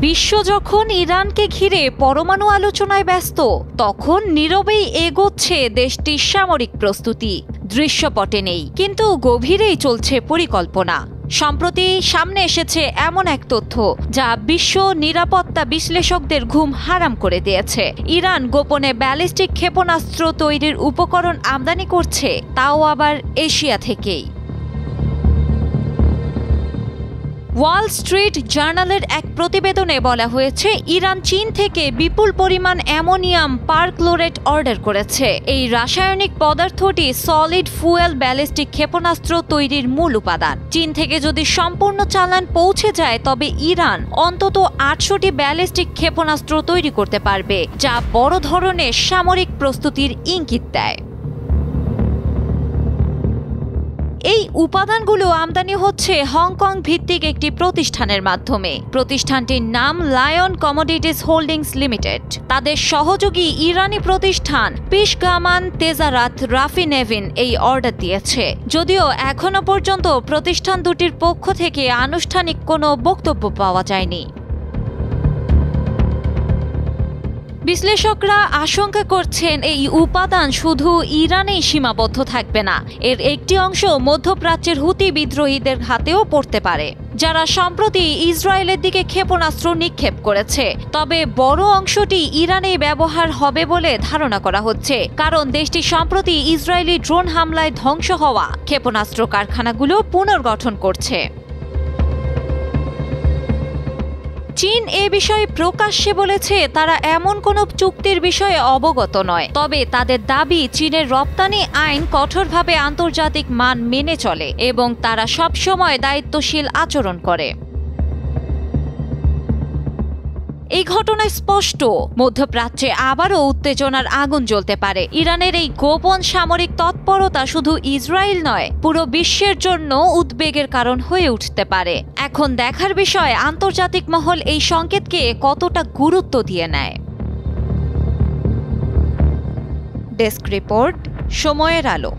বিশ্ব যখন ইরানকে ঘিরে পরমাণু আলোচনায় ব্যস্ত, তখন নীরবেই এগোচ্ছে দেশটির সামরিক প্রস্তুতি। দৃশ্যপটে নেই, কিন্তু গভীরেই চলছে পরিকল্পনা। সম্প্রতি সামনে এসেছে এমন এক তথ্য যা বিশ্ব নিরাপত্তা বিশ্লেষকদের ঘুম হারাম করে দিয়েছে। ইরান গোপনে ব্যালিস্টিক ক্ষেপণাস্ত্র তৈরির উপকরণ আমদানি করছে, তাও আবার এশিয়া থেকেই। ওয়াল স্ট্রিট জার্নালের এক প্রতিবেদনে বলা হয়েছে, ইরান চীন থেকে বিপুল পরিমাণ অ্যামোনিয়াম পারক্লোরেট অর্ডার করেছে। এই রাসায়নিক পদার্থটি সলিড ফুয়েল ব্যালিস্টিক ক্ষেপণাস্ত্র তৈরির মূল উপাদান। চীন থেকে যদি সম্পূর্ণ চালান পৌঁছে যায়, তবে ইরান অন্তত 800টি ব্যালিস্টিক ক্ষেপণাস্ত্র তৈরি করতে পারবে, যা বড় ধরনের সামরিক প্রস্তুতির ইঙ্গিত দেয়। এই উপাদানগুলো আমদানি হচ্ছে হংকং ভিত্তিক একটি প্রতিষ্ঠানের মাধ্যমে। প্রতিষ্ঠানটির নাম লায়ন কমোডিটিস হোল্ডিংস লিমিটেড। তাদের সহযোগী ইরানি প্রতিষ্ঠান পিশগামান তেজারাত রাফিনেভিন এই অর্ডার দিয়েছে। যদিও এখনো পর্যন্ত প্রতিষ্ঠান দুটির পক্ষ থেকে আনুষ্ঠানিক কোনো বক্তব্য পাওয়া যায়নি। বিশ্লেষকরা আশঙ্কা করছেন, এই উপাদান শুধু ইরানেই সীমাবদ্ধ থাকবে না। এর একটি অংশ মধ্যপ্রাচ্যের হুতি বিদ্রোহীদের হাতেও পড়তে পারে, যারা সম্প্রতি ইসরায়েলের দিকে ক্ষেপণাস্ত্র নিক্ষেপ করেছে। তবে বড় অংশটি ইরানেই ব্যবহার হবে বলে ধারণা করা হচ্ছে, কারণ দেশটি সম্প্রতি ইসরায়েলি ড্রোন হামলায় ধ্বংস হওয়া ক্ষেপণাস্ত্র কারখানাগুলো পুনর্গঠন করছে। চীন এ বিষয়ে প্রকাশ্যে বলেছে, তারা এমন কোনো চুক্তির বিষয়ে অবগত নয়। তবে তাদের দাবি, চীনের রপ্তানি আইন কঠোরভাবে আন্তর্জাতিক মান মেনে চলে এবং তারা সবসময় দায়িত্বশীল আচরণ করে। এই ঘটনায় স্পষ্ট, মধ্যপ্রাচ্যে আবারও উত্তেজনার আগুন জ্বলতে পারে। ইরানের এই গোপন সামরিক তৎপরতা শুধু ইসরায়েল নয়, পুরো বিশ্বের জন্য উদ্বেগের কারণ হয়ে উঠতে পারে। এখন দেখার বিষয়, আন্তর্জাতিক মহল এই সংকেতকে কতটা গুরুত্ব দিয়ে নেয়। ডেস্ক রিপোর্ট, সময়ের আলো।